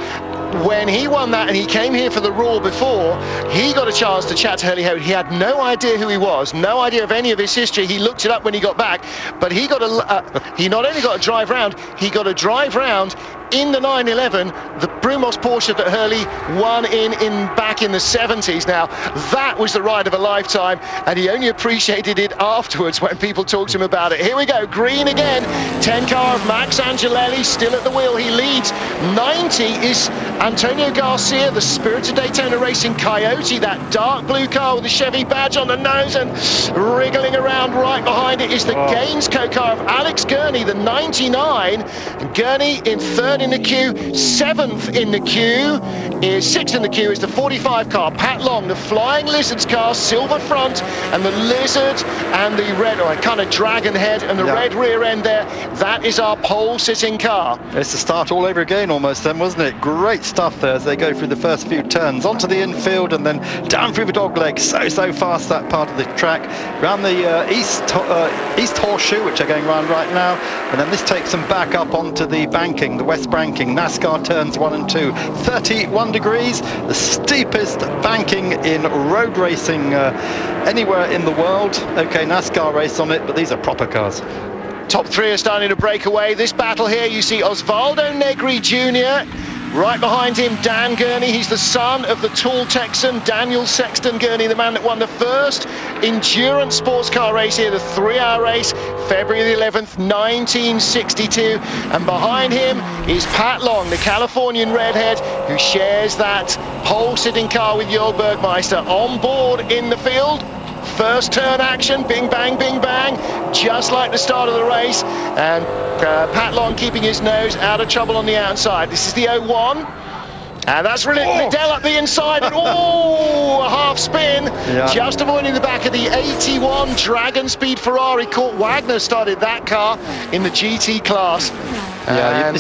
When he won that and he came here for the Raw before, he got a chance to chat to Hurley Haywood. He had no idea who he was, no idea of any of his history. He looked it up when he got back, but he got he not only got a drive round, he got a drive round in the 911, the Brumos Porsche that Hurley won back in the 70s. Now, that was the ride of a lifetime, and he only appreciated it afterwards when people talked to him about it. Here we go, green again, 10 car of Max Angelelli, still at the wheel, he leads. 90 is Antonio Garcia, the Spirit of Daytona Racing Coyote, that dark blue car with the Chevy badge on the nose, and wriggling around right behind it is the Gainsco car of Alex Gurney, the 99, and Gurney in third in the queue, 7th in the queue, is 6th in the queue is the 45 car, Pat Long, the Flying Lizards car, silver front, and the Lizard and the red, or kind of dragon head, and the red rear end there. That is our pole sitting car. It's the start all over again almost then, wasn't it? Great stuff there as they go through the first few turns, onto the infield and then down through the dog leg. So fast, that part of the track, round the East Horseshoe, which are going round right now, and then this takes them back up onto the banking, the West Banking, NASCAR turns 1 and 2, 31 degrees, the steepest banking in road racing anywhere in the world. Okay, NASCAR race on it, but these are proper cars. Top 3 are starting to break away. This battle here, you see Osvaldo Negri Jr., right behind him, Dan Gurney. He's the son of the tall Texan, Daniel Sexton Gurney, the man that won the first endurance sports car race here, the 3-hour race, February the 11th, 1962. And behind him is Pat Long, the Californian redhead, who shares that pole-sitting car with Jörg Bergmeister. On board in the field. First turn action, bing bang, just like the start of the race, and Pat Long keeping his nose out of trouble on the outside. This is the 01, and that's really Liddell up the inside, and a half spin, just avoiding the back of the 81 Dragon Speed Ferrari. Kurt Wagner started that car in the GT class. Yeah,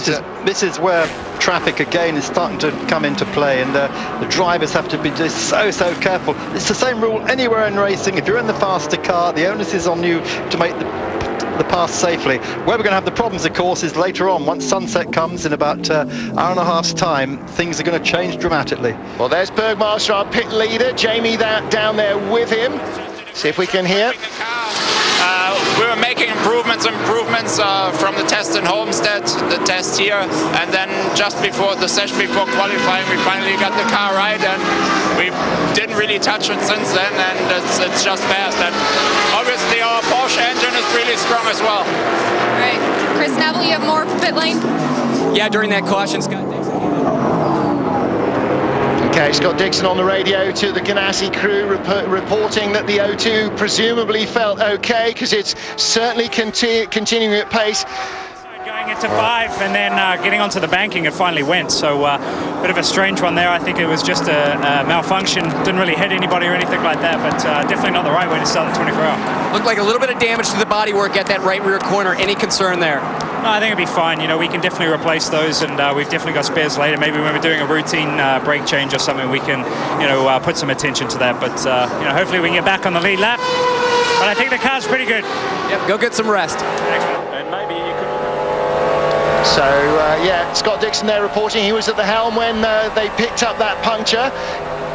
this is where traffic again is starting to come into play, and the drivers have to be just so careful. It's the same rule anywhere in racing. If you're in the faster car, the onus is on you to make the pass safely. Where we're going to have the problems, of course, is later on. Once sunset comes in about hour and a half's time, things are going to change dramatically. Well, there's Bergmaster, our pit leader. Jamie down there with him. See if we can hear. We were making improvements from the test in Homestead, the test here, and then just before the session, before qualifying, we finally got the car right, and we didn't really touch it since then, and it's just fast. And obviously our Porsche engine is really strong as well. All right, Chris Neville, you have more pit lane? Yeah, during that caution, Scott Dixon. Okay, Scott Dixon on the radio to the Ganassi crew, reporting that the O2 presumably felt okay, because it's certainly continuing at pace. Going into 5 and then getting onto the banking, it finally went. So a bit of a strange one there. I think it was just a malfunction. Didn't really hit anybody or anything like that, but definitely not the right way to start the 24-hour. Looked like a little bit of damage to the bodywork at that right rear corner. Any concern there? No, I think it'll be fine. You know, we can definitely replace those, and we've definitely got spares later. Maybe when we're doing a routine brake change or something, we can, you know, put some attention to that. But you know, hopefully we can get back on the lead lap. But I think the car's pretty good. Yep, go get some rest. Excellent. And maybe you could. So, yeah, Scott Dixon there reporting he was at the helm when they picked up that puncture.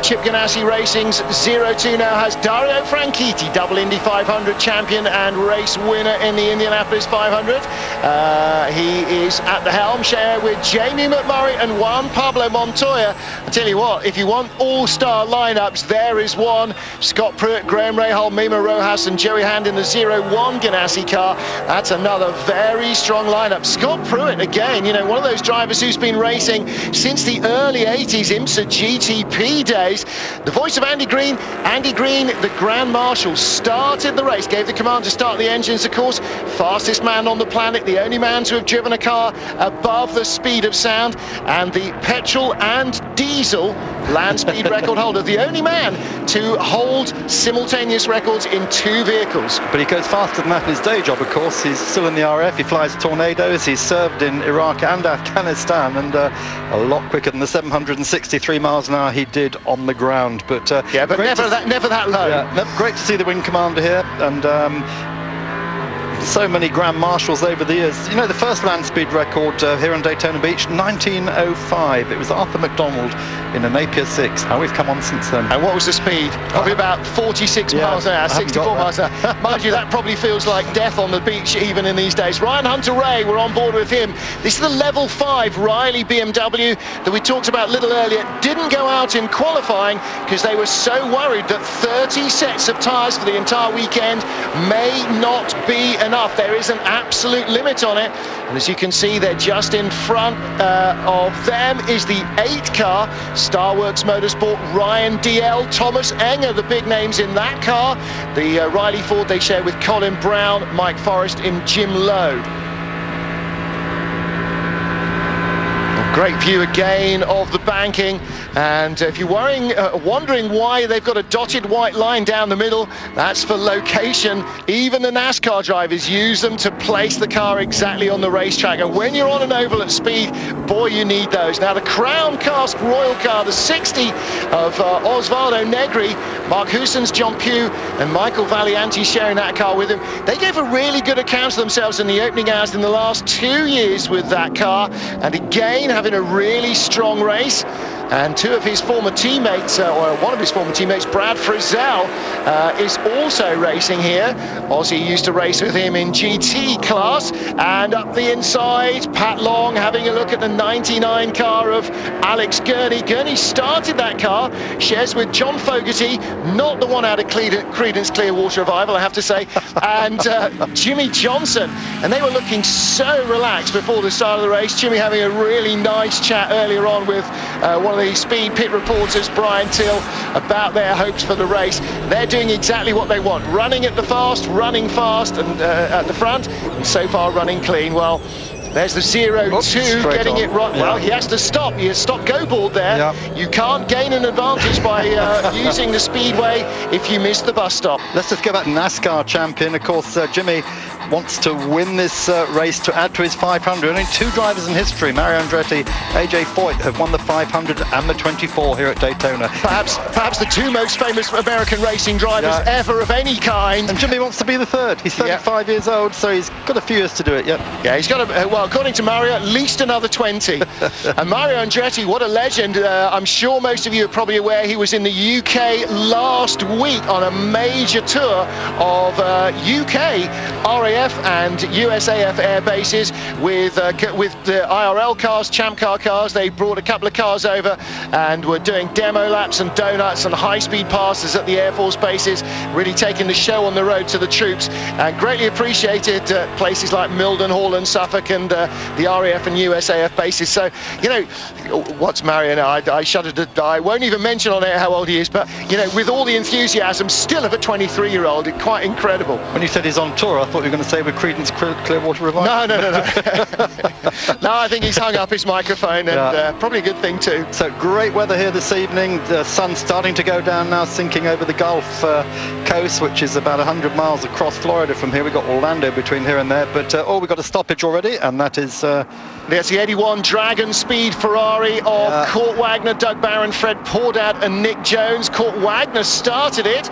Chip Ganassi Racing's 02 now has Dario Franchitti, double Indy 500 champion and race winner in the Indianapolis 500. He is at the helm, share with Jamie McMurray and Juan Pablo Montoya. I tell you what, if you want all-star lineups, there is one. Scott Pruitt, Graham Rahal, Mima Rojas and Joey Hand in the 01 Ganassi car. That's another very strong lineup. Scott Pruitt, again, you know, one of those drivers who's been racing since the early 80s IMSA GTP days. The voice of Andy Green, the Grand Marshal, started the race, gave the command to start the engines, of course. Fastest man on the planet, the only man to have driven a car above the speed of sound, and the petrol and diesel land speed record holder, the only man to hold simultaneous records in 2 vehicles. But he goes faster than that in his day job, of course. He's still in the RF, he flies Tornadoes, he's served in Iraq and Afghanistan, and a lot quicker than the 763 miles an hour he did on the ground. But yeah, but never that low. Yeah, great to see the wing commander here, and so many Grand Marshals over the years. You know, the first land speed record here on Daytona Beach, 1905. It was Arthur McDonald in a Napier 6. How we've come on since then. And what was the speed? Probably about 46 miles an hour, 64 miles an hour. Mind you, that probably feels like death on the beach even in these days. Ryan Hunter-Ray, we're on board with him. This is the level 5 Riley BMW that we talked about a little earlier. Didn't go out in qualifying because they were so worried that 30 sets of tyres for the entire weekend may not be enough. There is an absolute limit on it, and as you can see, they're just in front of them is the 8 car, Starworks Motorsport, Ryan DL, Thomas Enger, the big names in that car. The Riley Ford they share with Colin Brown, Mike Forrest and Jim Lowe. Great view again of the banking, and if you're wondering why they've got a dotted white line down the middle, that's for location. Even the NASCAR drivers use them to place the car exactly on the racetrack, and when you're on an oval at speed, boy, you need those. Now the Crown Cast Royal car, the 60 of Osvaldo Negri, Mark Huson's John Pugh and Michael Valianti sharing that car with him. They gave a really good account of themselves in the opening hours in the last 2 years with that car, and again having a really strong race. And 2 of his former teammates, or one of his former teammates, Brad Frizzell, is also racing here. Ozzy used to race with him in GT class. And up the inside, Pat Long having a look at the 99 car of Alex Gurney. Gurney started that car, shares with John Fogarty, not the one out of Creedence Clearwater Revival, I have to say, and Jimmy Johnson. And they were looking so relaxed before the start of the race. Jimmy having a really nice chat earlier on with one of the Speed Pit reporters, Brian Till, about their hopes for the race. They're doing exactly what they want, running at the fast, running fast and at the front, and so far running clean. Well, there's the 02 getting it right. Yeah. Well, he has to stop. He has stop go board there. Yeah. You can't gain an advantage by using the speedway if you miss the bus stop. Let's just go back to NASCAR champion. Of course, Jimmy wants to win this race to add to his 500. Only 2 drivers in history, Mario Andretti, AJ Foyt, have won the 500 and the 24 here at Daytona. Perhaps the 2 most famous American racing drivers ever of any kind. And Jimmy wants to be the 3rd. He's 35 years old, so he's got a few years to do it. Yeah, he's got well, according to Mario, at least another 20. And Mario Andretti, what a legend. I'm sure most of you are probably aware he was in the UK last week on a major tour of UK RAF and USAF air bases with the IRL cars, Champ Car cars. They brought a couple of cars over and were doing demo laps and donuts and high-speed passes at the Air Force bases, really taking the show on the road to the troops, and greatly appreciated places like Mildenhall and Suffolk and the RAF and USAF bases. So, you know, what's Mario now? I shudder to die. I won't even mention on air how old he is, but, you know, with all the enthusiasm still of a 23-year-old, quite incredible. When you said he's on tour, I thought you were going to say with Creedence Clearwater Revival. No. No, I think he's hung up his microphone, and probably a good thing too. So great weather here this evening. The sun's starting to go down now, sinking over the Gulf Coast, which is about 100 miles across Florida from here. We've got Orlando between here and there, but we've got a stoppage already, and that is... There's the 81 Dragon Speed Ferrari of Kurt Wagner, Doug Barron, Fred Pordad and Nick Jones. Kurt Wagner started his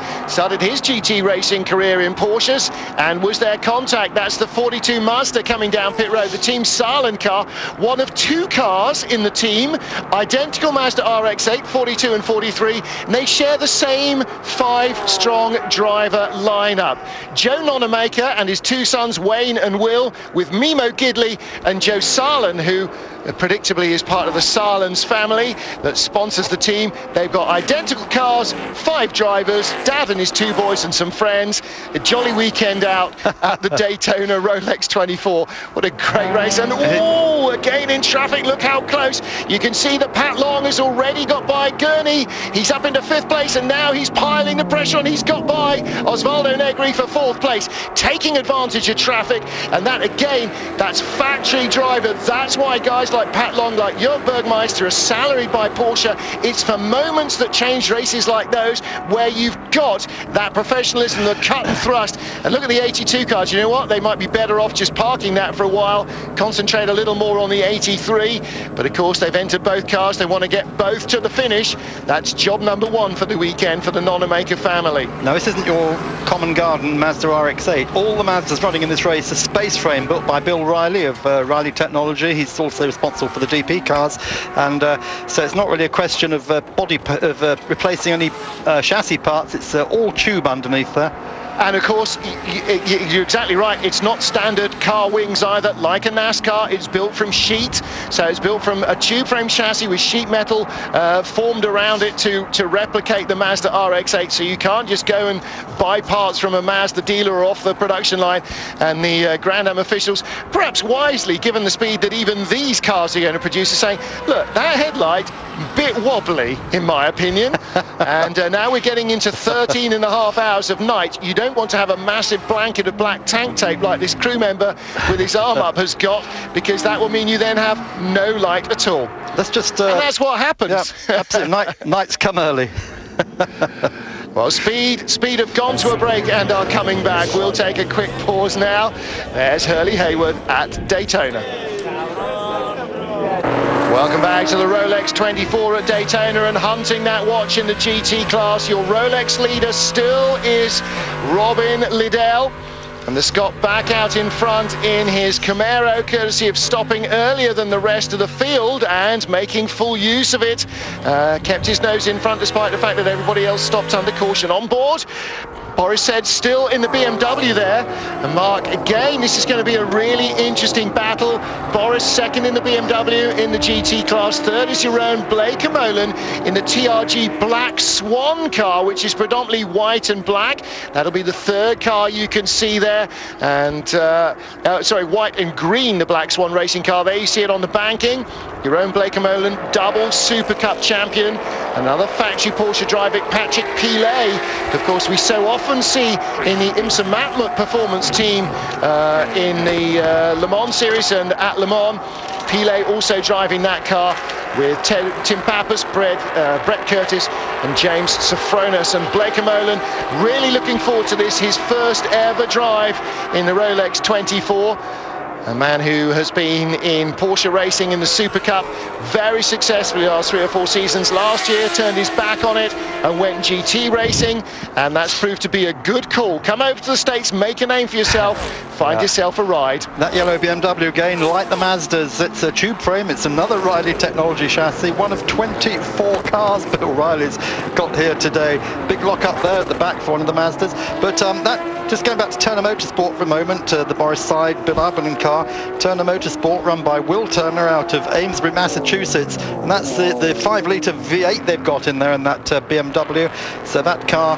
GT racing career in Porsches and was their car contact. That's the 42 Mazda coming down pit road, the Team Sahlen car, one of two cars in the team, identical Mazda RX-8, 42 and 43, and they share the same 5-strong driver lineup. Joe Nonamaker and his two sons Wayne and Will, with Mimo Gidley and Joe Sahlen, who predictably is part of the Sahlen's family that sponsors the team. They've got identical cars, 5 drivers, Dad and his 2 boys and some friends. A jolly weekend out at the Daytona Rolex 24. What a great race. And oh, again in traffic, look how close. You can see that Pat Long has already got by Gurney. He's up into 5th place, and now he's piling the pressure on. He's got by Osvaldo Negri for 4th place, taking advantage of traffic. And that again, that's factory driver. That's why guys like Pat Long, like Jörg Bergmeister, are salaried by Porsche. It's for moments that change races like those where you've got that professionalism, the cut and thrust. And look at the 82 cars. You know what? They might be better off just parking that for a while, concentrate a little more on the 83. But of course, they've entered both cars. They want to get both to the finish. That's job number 1 for the weekend for the Nonamaker family. Now, this isn't your common garden Mazda RX-8. All the Mazdas running in this race are space frame built by Bill Riley of Riley Technology. He's also responsible for the DP cars, and so it's not really a question of replacing any chassis parts. It's all tube underneath there. And of course, you're exactly right, it's not standard car wings either, like a NASCAR. It's built from sheet, so it's built from a tube frame chassis with sheet metal formed around it to replicate the Mazda RX-8. So you can't just go and buy parts from a Mazda dealer or off the production line. And the Grand Am officials, perhaps wisely, given the speed that even these cars are going to produce, are saying, look, that headlight, bit wobbly, in my opinion. And now we're getting into 13 and a half hours of night. You don't want to have a massive blanket of black tank tape like this crew member with his arm up has got, because that will mean you then have no light at all. That's just and that's what happens. Yeah, absolutely. Nights come early. Well, speed have gone to a break and are coming back. We'll take a quick pause now. There's Hurley Haywood at Daytona. Welcome back to the Rolex 24 at Daytona, and hunting that watch in the GT class. Your Rolex leader still is Robin Liddell. And the Scot back out in front in his Camaro, courtesy of stopping earlier than the rest of the field and making full use of it. Kept his nose in front despite the fact that everybody else stopped under caution. On board, Boris said, still in the BMW there. And Mark, again, this is going to be a really interesting battle. Boris second in the BMW in the GT class. Third is your own Blake Molan in the TRG Black Swan car, which is predominantly white and black. That'll be the third car you can see there. And, sorry, white and green, the Black Swan racing car. There you see it on the banking. Your own Blake Molan, double Super Cup champion. Another factory Porsche driver, Patrick Pilet. Of course, we so often see in the IMSA Matlock performance team in the Le Mans series and at Le Mans. Pilet also driving that car with Tim Pappas, Brett Curtis and James Sofronis. And Blake Molan really looking forward to this, his first ever drive in the Rolex 24. A man who has been in Porsche racing in the Super Cup very successfully the last 3 or 4 seasons. Last year turned his back on it and went GT racing, and that's proved to be a good call. Come over to the States, make a name for yourself, find yourself a ride. That yellow BMW again, like the Mazdas, it's a tube frame, it's another Riley Technology chassis, one of 24 cars Bill Riley's got here today. Big lock up there at the back for one of the Mazdas. But just going back to Turner Motorsport for a moment, the Boris side, Bill Aberlin car. Turner Motorsport, run by Will Turner out of Amesbury, Massachusetts, and that's the 5-litre V8 they've got in there in that BMW. So that car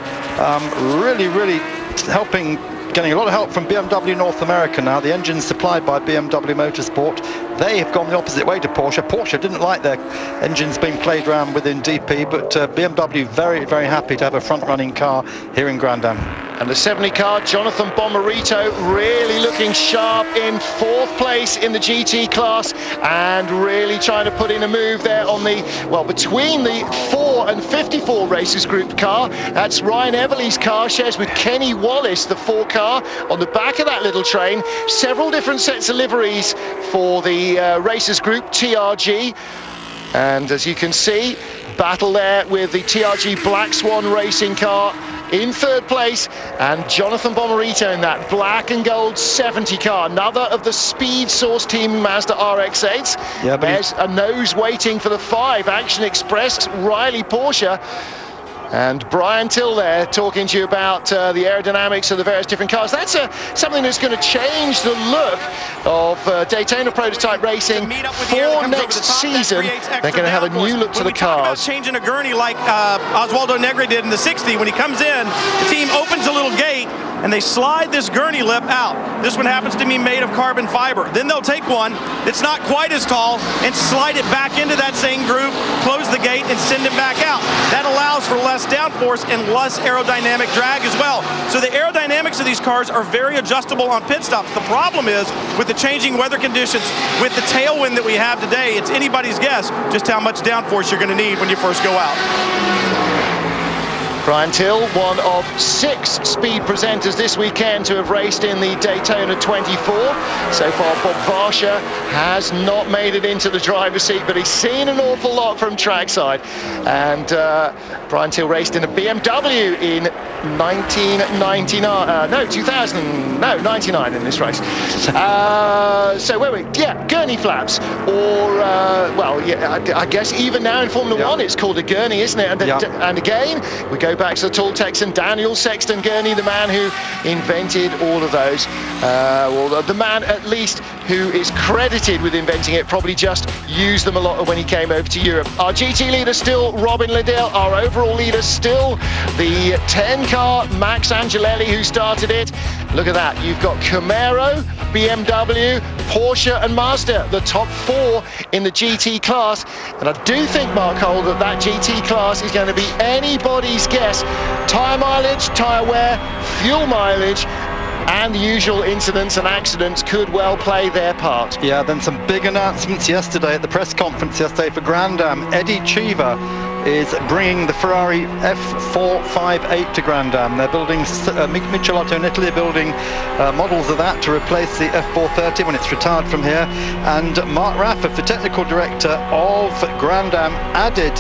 really helping, getting a lot of help from BMW North America now. The engine's supplied by BMW Motorsport. They have gone the opposite way to Porsche. Porsche didn't like their engines being played around with in DP, but BMW very happy to have a front-running car here in Grand Am. And the 70 car, Jonathan Bomarito, really looking sharp in 4th place in the GT class, and really trying to put in a move there on the, well, between the 4 and 54 Racers Group car. That's Ryan Everly's car, shares with Kenny Wallace, the 4 car, on the back of that little train. Several different sets of liveries for the Racers Group, TRG. And as you can see, battle there with the TRG Black Swan racing car in third place, and Jonathan Bomarito in that black and gold 70 car, another of the Speed Source Team Mazda RX-8s. Yeah, there's a nose waiting for the 5, Action Express, Riley Porsche. And Brian Till there talking to you about the aerodynamics of the various different cars. That's something that's going to change the look of Daytona prototype racing for next season. They're going to have a new look to the cars. Changing a gurney like Oswaldo Negri did in the 60, when he comes in, the team opens a little gate and they slide this gurney lip out. This one happens to be made of carbon fiber. Then they'll take one that's not quite as tall and slide it back into that same groove, close the gate, and send it back out. That allows for less downforce and less aerodynamic drag as well. So the aerodynamics of these cars are very adjustable on pit stops. The problem is, with the changing weather conditions, with the tailwind that we have today, it's anybody's guess just how much downforce you're going to need when you first go out. Brian Till, one of 6 speed presenters this weekend to have raced in the Daytona 24. So far, Bob Varsha has not made it into the driver's seat, but he's seen an awful lot from trackside. And Brian Till raced in a BMW in 99 in this race. So where were we? Yeah, gurney flaps, or well, yeah, I guess even now in Formula One it's called a gurney, isn't it? And again, we go back to the tall Texan Daniel Sexton Gurney, the man who invented all of those, or the man at least who is credited with inventing it, probably just used them a lot when he came over to Europe. Our GT leader still Robin Liddell, our overall leader still the 10 car Max Angelelli, who started it. Look at that, you've got Camaro, BMW, Porsche and Mazda, the top 4 in the GT class. And I do think, Mark Cole, that that GT class is going to be anybody's guess. Tyre mileage, tyre wear, fuel mileage, and the usual incidents and accidents could well play their part. Yeah, then some big announcements yesterday at the press conference yesterday for Grand Am. Eddie Cheever is bringing the Ferrari F458 to Grand Am. They're building, Michelotto in Italy are building models of that to replace the F430 when it's retired from here. And Mark Raffer, the technical director of Grand Am, added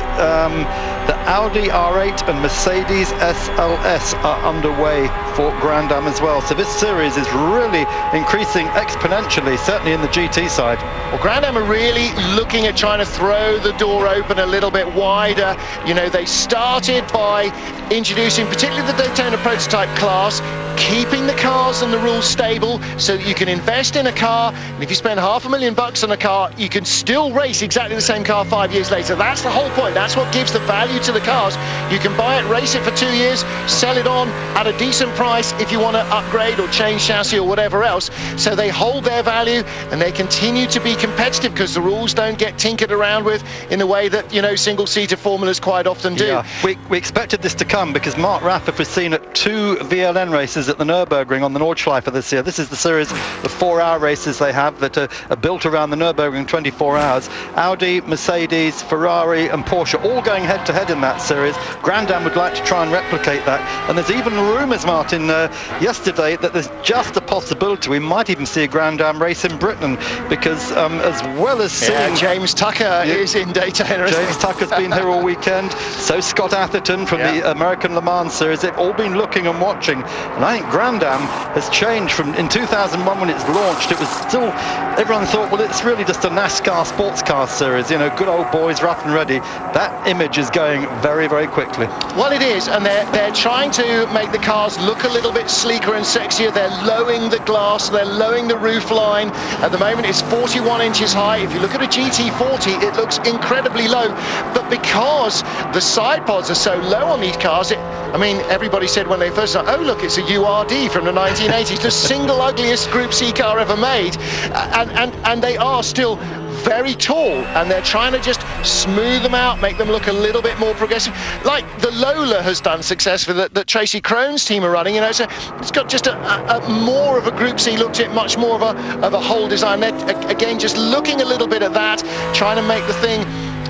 the Audi R8 and Mercedes SLS are underway for Grand Am as well. So this series is really increasing exponentially, certainly in the GT side. Well, Grand Am are really looking at trying to throw the door open a little bit wider. You know, they started by introducing particularly the Daytona prototype class, keeping the cars and the rules stable so that you can invest in a car, and if you spend $500,000 on a car, you can still race exactly the same car 5 years later. That's the whole point. That's what gives the value to the cars. You can buy it, race it for 2 years, sell it on at a decent price if you want to upgrade or change chassis or whatever else. So they hold their value and they continue to be competitive because the rules don't get tinkered around with in the way that, you know, single-seater formulas quite often do. Yeah, we expected this to come because Mark Raffer was seen at 2 VLN races at the Nürburgring on the Nordschleife this year. This is the series of 4-hour races they have that are built around the Nürburgring 24 hours. Audi, Mercedes, Ferrari and Porsche all going head-to-head in that series. Grand Am would like to try and replicate that. And there's even rumours, Martin, yesterday that there's just a possibility we might even see a Grand Am race in Britain because as well as seeing... James Tucker is in Daytona. James Tucker's been here all weekend. So Scott Atherton from the American Le Mans series. They've all been looking and watching. And I think Grand Am has changed from in 2001 when it's launched. It was still, everyone thought, well, it's really just a NASCAR sports car series, you know, good old boys, rough and ready. That image is going very, very quickly. Well, it is, and they're trying to make the cars look a little bit sleeker and sexier. They're lowering the glass, they're lowering the roof line. At the moment, it's 41 inches high. If you look at a GT40, it looks incredibly low. But because the side pods are so low on these cars, I mean, everybody said when they first started, oh, look, it's a URD from the 1980s, the single ugliest Group C car ever made. And they are still very tall, and they're trying to just smooth them out, make them look a little bit more progressive, like the Lola has done successfully that Tracy Krone's team are running. You know, so it's got just a more of a Group C look to it, much more of a whole design. They're again just looking a little bit at that, trying to make the thing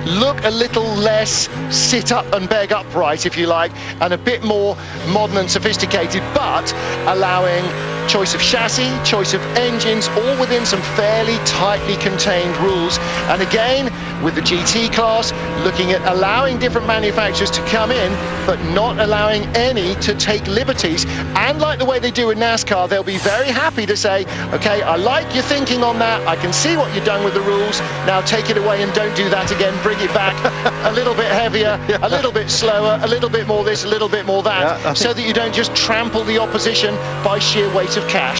look a little less sit up and beg upright, if you like, and a bit more modern and sophisticated, but allowing choice of chassis, choice of engines, all within some fairly tightly contained rules. And again, with the GT class, looking at allowing different manufacturers to come in, but not allowing any to take liberties. And like the way they do in NASCAR, they'll be very happy to say, okay, I like your thinking on that, I can see what you've done with the rules, now take it away and don't do that again, bring it back a little bit heavier, a little bit slower, a little bit more this, a little bit more that, so that you don't just trample the opposition by sheer weight of cash.